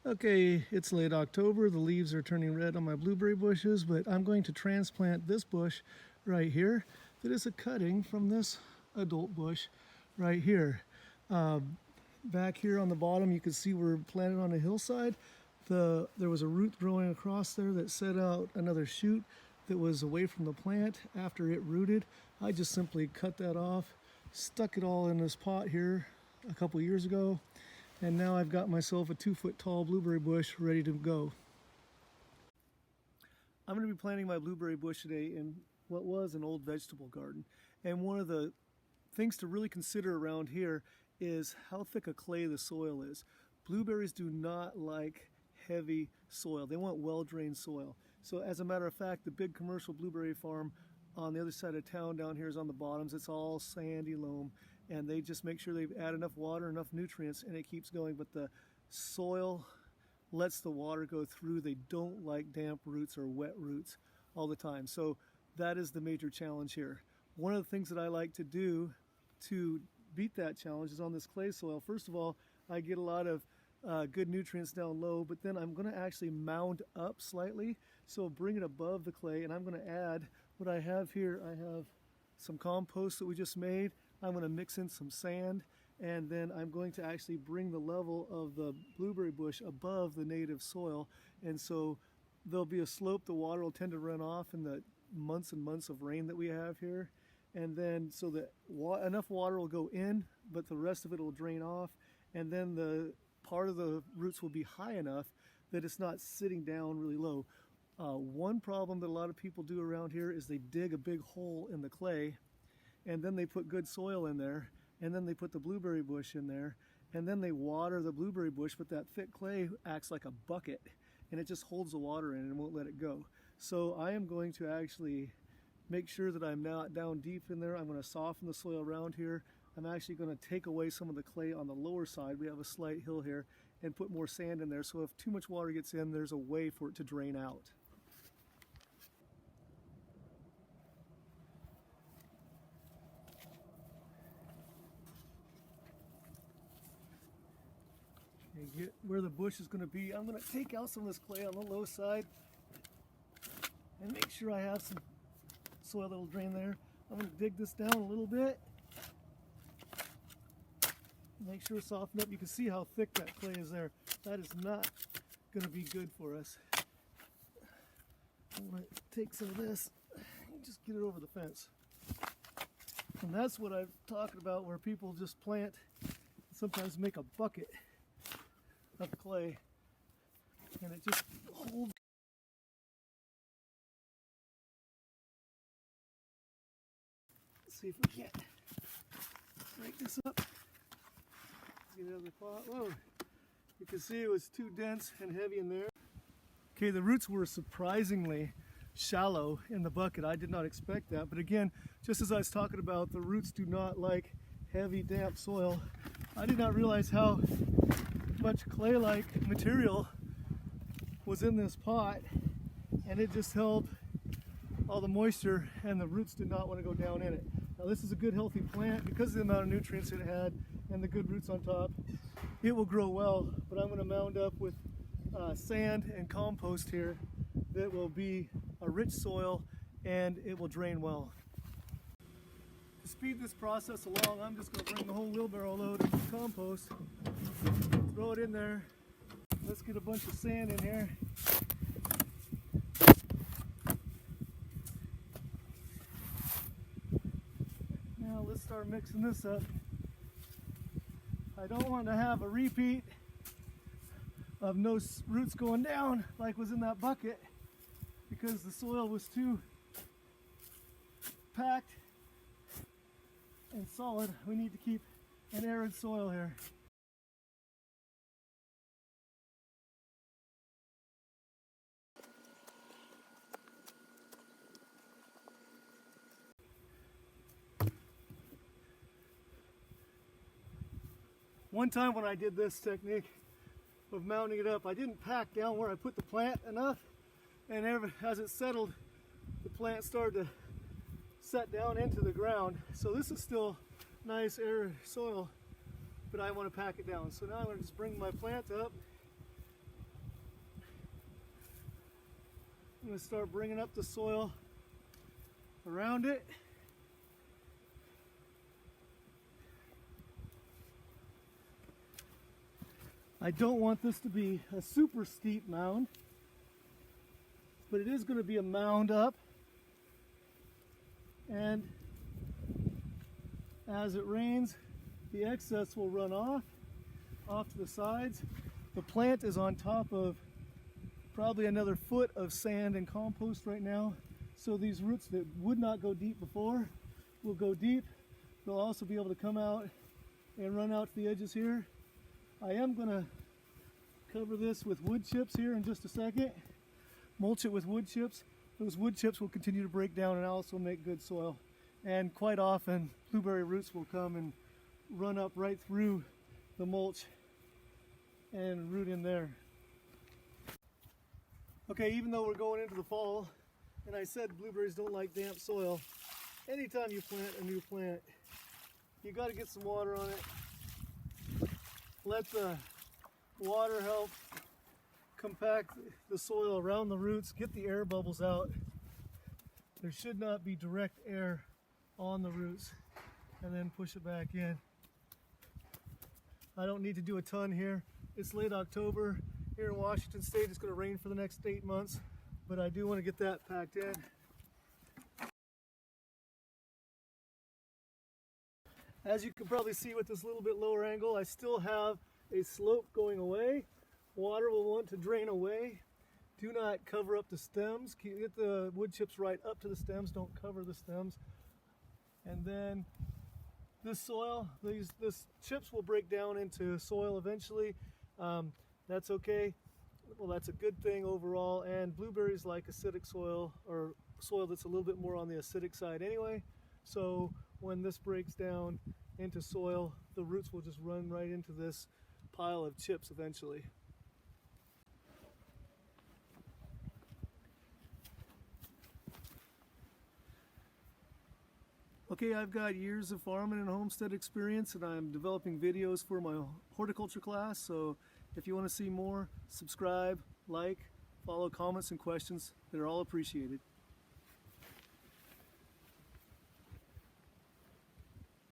Okay, it's late October. The leaves are turning red on my blueberry bushes, but I'm going to transplant this bush right here. That is a cutting from this adult bush right here. Back here on the bottom, you can see we're planted on a hillside. There was a root growing across there that set out another shoot that was away from the plant after it rooted. I just simply cut that off, stuck it all in this pot here a couple years ago, and now I've got myself a 2-foot tall blueberry bush ready to go. I'm going to be planting my blueberry bush today in what was an old vegetable garden. And one of the things to really consider around here is how thick a clay the soil is. Blueberries do not like heavy soil. They want well-drained soil. So as a matter of fact, the big commercial blueberry farm on the other side of town down here is on the bottoms. It's all sandy loam, and they just make sure they add enough water, enough nutrients, and it keeps going. But the soil lets the water go through. They don't like damp roots or wet roots all the time. So that is the major challenge here. One of the things that I like to do to beat that challenge is on this clay soil. First of all, I get a lot of good nutrients down low, but then I'm going to actually mound up slightly, so bring it above the clay, and I'm going to add what I have here. I have some compost that we just made. I'm going to mix in some sand, and then I'm going to actually bring the level of the blueberry bush above the native soil, and so there'll be a slope. The water will tend to run off in the months and months of rain that we have here, and then so that enough water will go in, but the rest of it will drain off, and then the part of the roots will be high enough that it's not sitting down really low. One problem that a lot of people do around here is they dig a big hole in the clay, and then they put good soil in there, and then they put the blueberry bush in there, and then they water the blueberry bush, but that thick clay acts like a bucket, and it just holds the water in and won't let it go. So I am going to actually make sure that I'm not down deep in there. I'm going to soften the soil around here. I'm actually going to take away some of the clay on the lower side. We have a slight hill here, and put more sand in there, so if too much water gets in, there's a way for it to drain out. And get where the bush is going to be. I'm going to take out some of this clay on the low side and make sure I have some soil that will drain there. I'm going to dig this down a little bit. Make sure it's softened up. You can see how thick that clay is there. That is not going to be good for us. I'm going to take some of this and just get it over the fence. And that's what I'm talking about, where people just plant and sometimes make a bucket of clay, and it just holds. Let's see if we can't break this up. Get it out of the pot. Whoa! You can see it was too dense and heavy in there. Okay, the roots were surprisingly shallow in the bucket. I did not expect that, but again, just as I was talking about, the roots do not like heavy, damp soil. I did not realize how much clay-like material was in this pot, and it just held all the moisture, and the roots did not want to go down in it. Now this is a good healthy plant because of the amount of nutrients it had and the good roots on top. It will grow well, but I'm going to mound up with sand and compost here that will be a rich soil, and it will drain well. To speed this process along, I'm just going to bring the whole wheelbarrow load of compost, throw it in there. Let's get a bunch of sand in here. Now let's start mixing this up. I don't want to have a repeat of no roots going down like was in that bucket, because the soil was too packed and solid. We need to keep an arid soil here. One time when I did this technique of mounding it up, I didn't pack down where I put the plant enough, and as it settled, the plant started to set down into the ground. So this is still nice arid soil, but I want to pack it down. So now I'm going to just bring my plant up I'm going to start bringing up the soil around it. I don't want this to be a super steep mound, but it is going to be a mound up, and as it rains, the excess will run off to the sides. The plant is on top of probably another foot of sand and compost right now, so these roots that would not go deep before will go deep. They'll also be able to come out and run out to the edges here. I am going to cover this with wood chips here in just a second. Mulch it with wood chips. Those wood chips will continue to break down and also make good soil. And quite often, blueberry roots will come and run up right through the mulch and root in there. Okay, even though we're going into the fall, and I said blueberries don't like damp soil, anytime you plant a new plant, you got to get some water on it. Let the water help compact the soil around the roots, get the air bubbles out. There should not be direct air on the roots, and then push it back in. I don't need to do a ton here. It's late October. Here in Washington State, it's going to rain for the next 8 months, but I do want to get that packed in. As you can probably see with this little bit lower angle, I still have a slope going away. Water will want to drain away. Do not cover up the stems. Get the wood chips right up to the stems. Don't cover the stems. And then this soil, these chips will break down into soil eventually. That's okay. Well, that's a good thing overall. And blueberries like acidic soil, or soil that's a little bit more on the acidic side anyway. So when this breaks down into soil, the roots will just run right into this pile of chips eventually. Okay, I've got years of farming and homestead experience, and I'm developing videos for my horticulture class, so if you want to see more, subscribe, like, follow, comments, and questions. They're all appreciated.